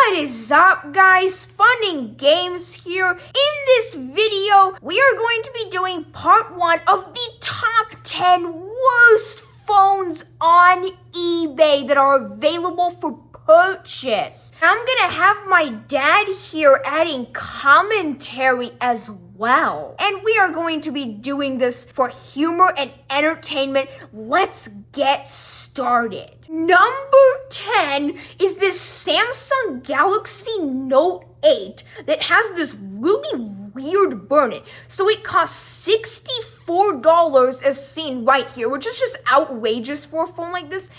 What is up, guys? Fun and Games here. In this video, we are going to be doing part 1 of the top 10 worst phones on eBay that are available for purchase. I'm gonna have my dad here adding commentary as well. And we are going to be doing this for humor and entertainment. Let's get started. Number 10 is this Samsung Galaxy Note 8 that has this really weird burn-in. So it costs $64 as seen right here, which is just outrageous for a phone like this.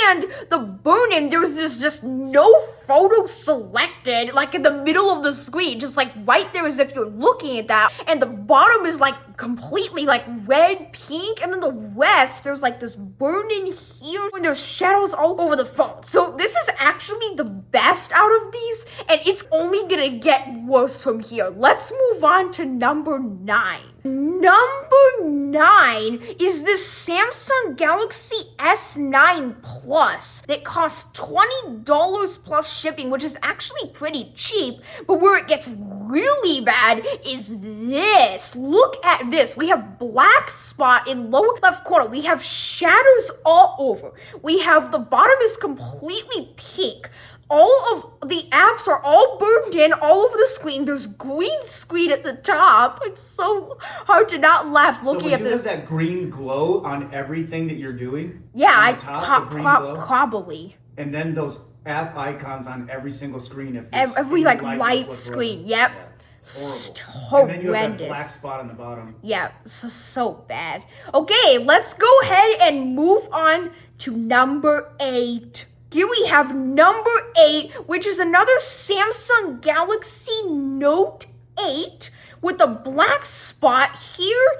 And the burn-in, there's this just no photo selected, like in the middle of the screen, just like right there as if you're looking at that. And the bottom is like completely like red, pink, and then the rest, there's like this burn-in here when there's shadows all over the phone. So this is actually the best out of these, and it's only gonna get worse from here. Let's move on to number 9. Number 9 is this Samsung Galaxy S9 Plus that costs $20 plus shipping, which is actually pretty cheap. But where it gets really bad is this. Look at this. We have black spot in lower left corner. We have shadows all over. We have the bottom is completely pink. All of the apps are all burned in all over the screen. There's green screen at the top. It's so hard to not laugh looking at this. So have that green glow on everything that you're doing? Yeah, probably. And then those app icons on every single screen. Every like light screen. Yep. Yeah. Horrible. Horrendous. And then you have that black spot on the bottom. Yeah, so bad. Okay, let's go ahead and move on to number 8. Here we have number 8, which is another Samsung Galaxy Note 8 with a black spot here.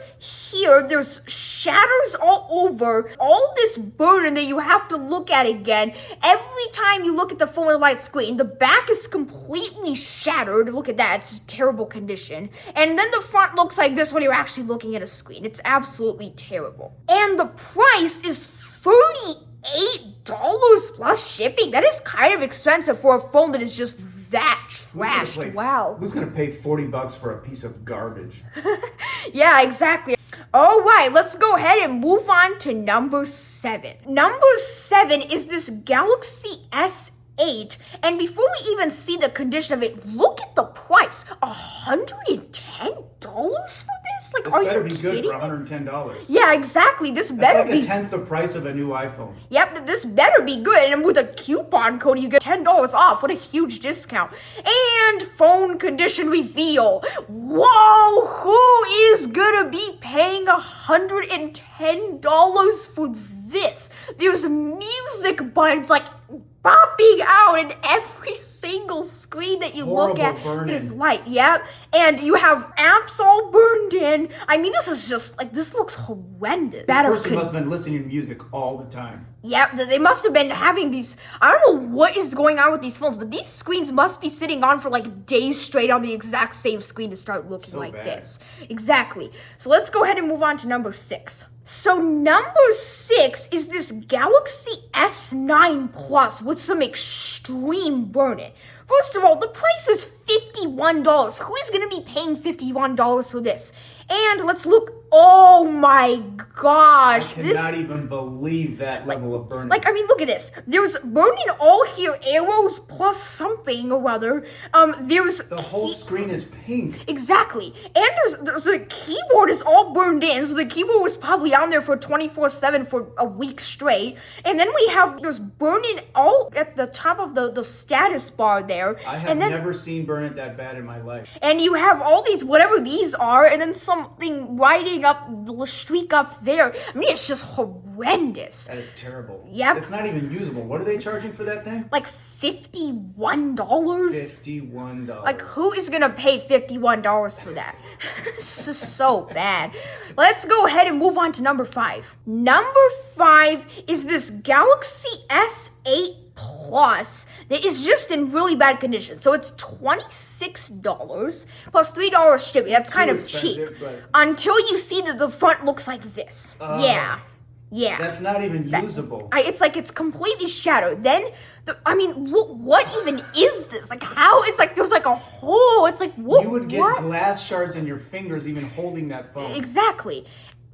There's shadows all over. All this burn that you have to look at again. Every time you look at the phone with a light screen, the back is completely shattered. Look at that. It's a terrible condition. And then the front looks like this when you're actually looking at a screen. It's absolutely terrible. And the price is $38 plus shipping. That is kind of expensive for a phone that is just that trashed. Wow. Who's gonna pay $40 for a piece of garbage? Yeah, exactly. All right, let's go ahead and move on to number 7. Number 7 is this Galaxy S8. And before we even see the condition of it, look at the price. $110 for this? Like, are you kidding? This better be good for $110. Yeah, exactly. This better be... That's like a tenth the price of a new iPhone. Yep, this better be good. And with a coupon code, you get $10 off. What a huge discount. And phone condition reveal. Whoa, who is gonna be paying $110 for this? There's music buttons like popping out in every single screen that you look at. It is light, yep. And you have apps all burned in. I mean, this is just, like, this looks horrendous. This person must have been listening to music all the time. Yep, they must have been having these, I don't know what is going on with these phones, but these screens must be sitting on for, like, days straight on the exact same screen to start looking like this. Exactly. So let's go ahead and move on to number 6. So number 6 is this Galaxy S9 Plus with some extreme burn-in. First of all, the price is $51. Who is going to be paying $51 for this? And let's look. Oh my gosh. I cannot even believe that level of burn-in. Like, I mean, look at this. There's burn-in all here, arrows plus something or other. There's... The whole screen is pink. Exactly. And there's the keyboard is all burned in, so the keyboard was probably on there for 24/7 for a week straight. And then there's burn-in all at the top of the status bar there. I have never seen burn-in that bad in my life. And you have all these, whatever these are, and then something writing up, the streak up there. I mean, it's just horrendous. That is terrible. Yep. It's not even usable. What are they charging for that thing? Like $51? $51. Like, who is gonna pay $51 for that? This is so bad. Let's go ahead and move on to number 5. Number 5 is this Galaxy S8 Plus that is just in really bad condition. So it's $26 plus $3 shipping. That's kind of cheap. Until you see that the front looks like this. Yeah. Yeah. That's not even usable. It's like it's completely shattered. Then, what even is this? Like, how? It's like there's like a hole. It's like, what? You would get glass shards in your fingers even holding that phone. Exactly.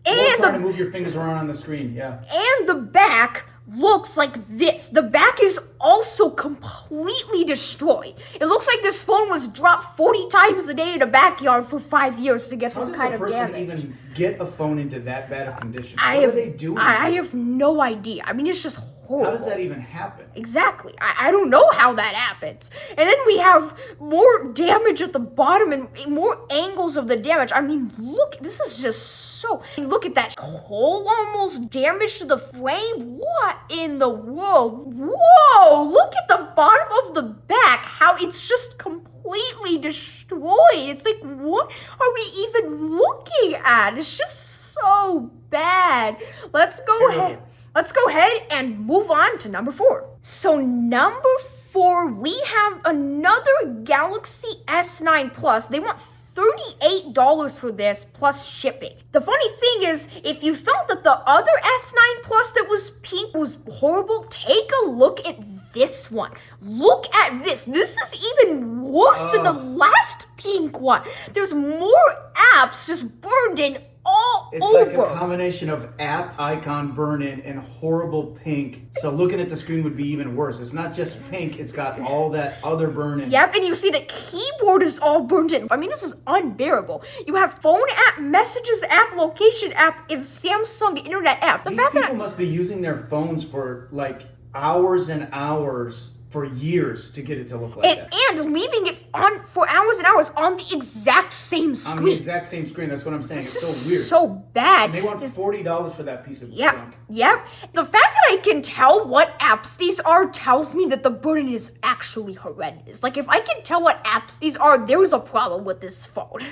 Or And trying to move your fingers around on the screen, yeah. And the back looks like this. The back is also completely destroyed. It looks like this phone was dropped 40 times a day in a backyard for 5 years to get this kind of damage. How does a person even get a phone into that bad of condition? What are they doing? I have no idea. I mean, it's just horrible. How does that even happen? Exactly. I don't know how that happens. And then we have more damage at the bottom and more angles of the damage. I mean, look, this is just so... Look at that hole almost damage to the frame. What in the world? Whoa! Look at the bottom of the back. How it's just completely destroyed. It's like, what are we even looking at? It's just so bad. Let's go ahead and move on to number 4. So number 4, we have another Galaxy S9 Plus. They want $38 for this plus shipping. The funny thing is, if you thought that the other S9 Plus that was pink was horrible, take a look at this one. Look at this. This is even worse than the last pink one. There's more apps just burned in all over. It's like a combination of app icon burn-in and horrible pink. So looking at the screen would be even worse. It's not just pink, it's got all that other burn-in. Yep, and you see the keyboard is all burned in. I mean, this is unbearable. You have phone app, messages app, location app, and Samsung internet app. These people must be using their phones for like hours and hours for years to get it to look like that. And leaving it on for hours and hours on the exact same screen. On the exact same screen, that's what I'm saying. It's so weird. So bad. And they want $40 for that piece of junk. Yep. The fact that I can tell what apps these are tells me that the burden is actually horrendous. Like, if I can tell what apps these are, there's a problem with this phone.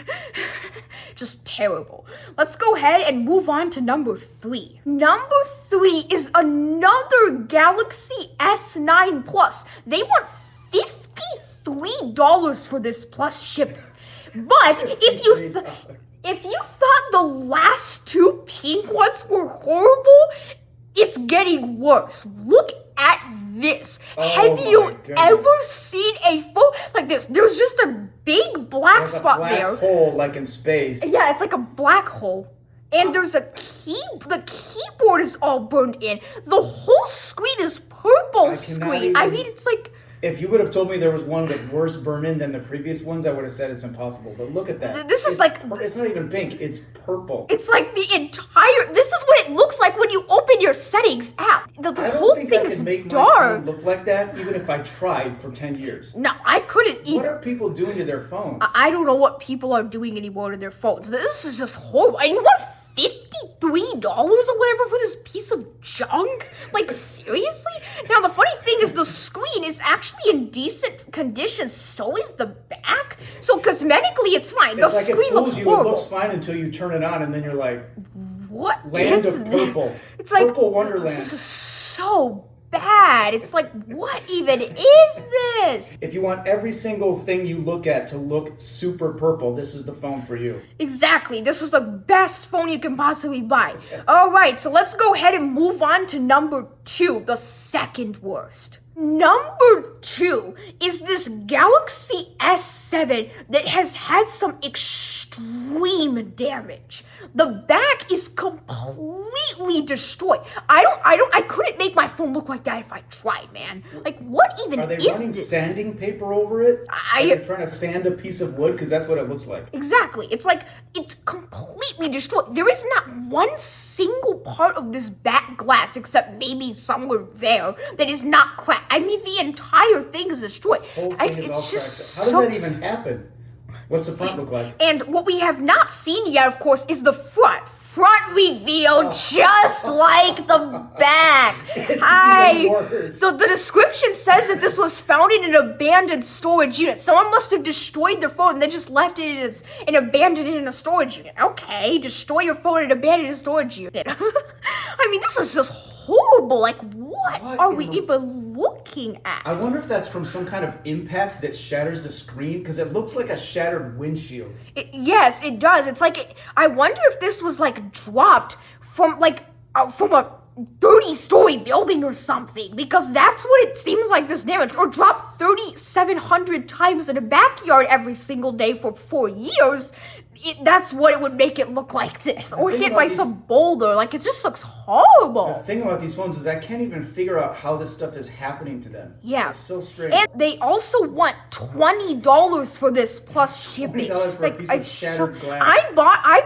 Just terrible. Let's go ahead and move on to number 3. Number 3 is another Galaxy S9 Plus. They want $53 for this plus shipping. But if you thought the last 2 pink ones were horrible, it's getting worse. Look at this. Have you ever seen a phone like this? There's just a big black spot there. There's a black hole like in space. Yeah, it's like a black hole. And there's the keyboard is all burned in. The whole screen is purple screen. I mean, it's like... If you would have told me there was one with worse burn-in than the previous ones, I would have said it's impossible. But look at that. This is like... It's not even pink. It's purple. It's like the entire... This is what it looks like when you open your settings app. The whole thing is make dark. My phone look like that even if I tried for 10 years. No, I couldn't either. What are people doing to their phones? I don't know what people are doing anymore to their phones. This is just horrible. And you want $53 or whatever for this piece of junk? Like, seriously? Now, the funny thing is the screen is actually in decent condition. So is the back. So, cosmetically, it's fine. The screen looks horrible. It looks fine until you turn it on, and then you're like, what Land of Purple. It's like, Purple Wonderland. This is so bad. It's like, what even is this? If you want every single thing you look at to look super purple, this is the phone for you. Exactly. This is the best phone you can possibly buy. All right, so let's go ahead and move on to number 2, the second worst. Number 2 is this Galaxy S7 that has had some extreme damage. The back is completely destroyed. I couldn't make my phone look like that if I tried, man. Like, what even is this? Are they running sanding paper over it? They're trying to sand a piece of wood? Because that's what it looks like. Exactly. It's like, it's completely destroyed. There is not one single part of this back glass, except maybe somewhere there, that is not cracked. I mean, the entire thing is destroyed. The whole thing is all cracked. How does that even happen? What's the front look like? And what we have not seen yet, of course, is the front. Front reveal just like the back. The description says that this was found in an abandoned storage unit. Someone must have destroyed their phone and then just left it and abandoned it in a storage unit. Okay, destroy your phone and abandon a storage unit. I mean, this is just horrible. Like, what are we even looking at? I wonder if that's from some kind of impact that shatters the screen, because it looks like a shattered windshield. Yes, it does. It's like, I wonder if this was like dropped from like from a 30-story building or something, because that's what it seems like this damage. Or drop 3,700 times in a backyard every single day for 4 years. That's what it would make it look like this. Or hit by some boulder. Like, it just looks horrible. The thing about these phones is I can't even figure out how this stuff is happening to them. Yeah. It's so strange. And they also want $20 for this plus shipping. $20 for a piece of shattered glass. I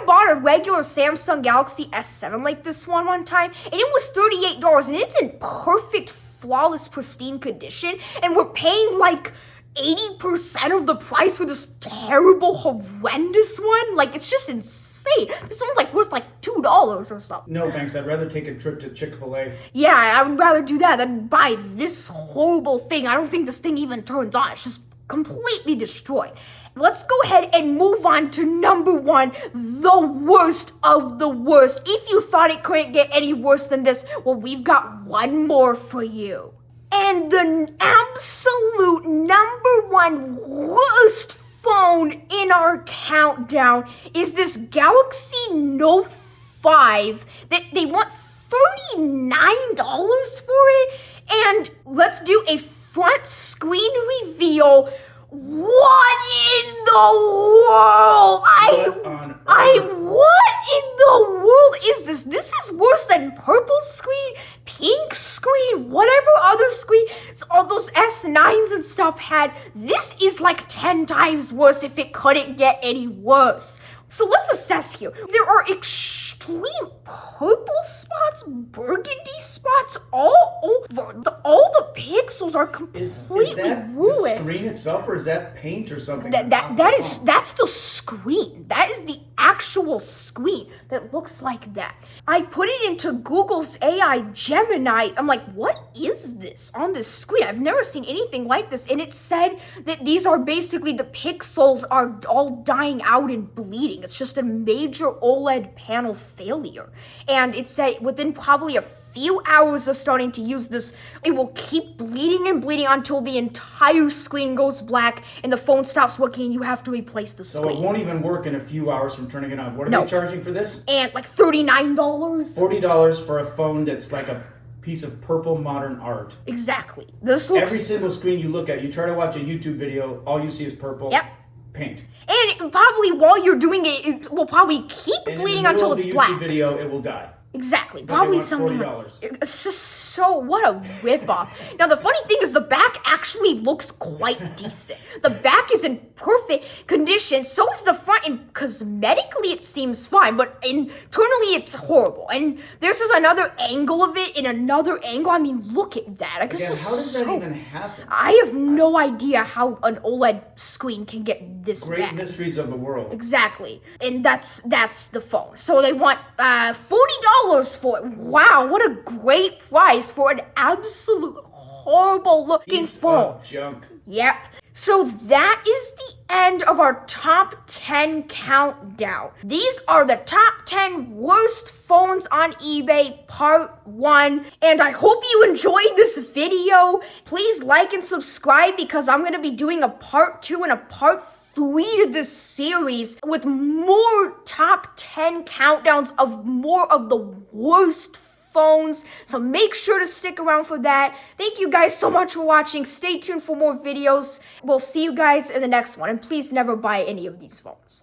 bought a regular Samsung Galaxy S7 like this one time, and it was $38, and it's in perfect, flawless, pristine condition, and we're paying like 80% of the price for this terrible, horrendous one. Like, it's just insane. This one's like worth like $2 or something. No thanks, I'd rather take a trip to Chick-fil-A. Yeah, I would rather do that than buy this horrible thing. I don't think this thing even turns on. It's just completely destroyed. Let's go ahead and move on to number 1, the worst of the worst. If you thought it couldn't get any worse than this, well, we've got one more for you. And the absolute number 1 worst phone in our countdown is this Galaxy Note 5 that they want $39 for it. And let's do a front screen reveal. What in the world? What in the world is this? This is worse than purple screen, pink screen, whatever other screen all those S9s and stuff had. This is like 10 times worse if it couldn't get any worse. So let's assess here. There are extreme purple spots, burgundy spots all over. All the pixels are completely is that ruined. The screen itself, or is that paint or something? That's the screen. That is the actual screen that looks like that. I put it into Google's AI Gemini. I'm like, what is this on this screen? I've never seen anything like this. And it said that these are basically the pixels are all dying out and bleeding. It's just a major OLED panel failure. And it said within probably a few hours of starting to use this, it will keep bleeding and bleeding until the entire screen goes black and the phone stops working and you have to replace the screen. So it won't even work in a few hours from turning it on. What are they charging for this? And like $39. $40 for a phone that's like a piece of purple modern art. Exactly. This looks... Every single screen you look at, you try to watch a YouTube video, all you see is purple. Yep. Paint. And probably while you're doing it, it will probably keep bleeding until it's black. In the middle of the YouTube video, it will die. Exactly. Probably something. It's just so, what a ripoff. Now, the funny thing is the back actually looks quite decent. The back is in perfect condition. So is the front, and cosmetically it seems fine, but internally it's horrible. And this is another angle of it in another angle. I mean, look at that. Like, again, how does that even happen? I have no idea how an OLED screen can get this Great bad. mysteries of the world. Exactly. And that's the phone. So they want $40 for it. Wow, what a great price for an absolute horrible looking phone. Junk. Yep. So that is the end of our top 10 countdown. These are the top 10 worst phones on eBay, part 1. And I hope you enjoyed this video. Please like and subscribe because I'm going to be doing a part 2 and a part 3 to this series with more top 10 countdowns of more of the worst phones. So make sure to stick around for that. Thank you guys so much for watching. Stay tuned for more videos. We'll see you guys in the next one. And please never buy any of these phones.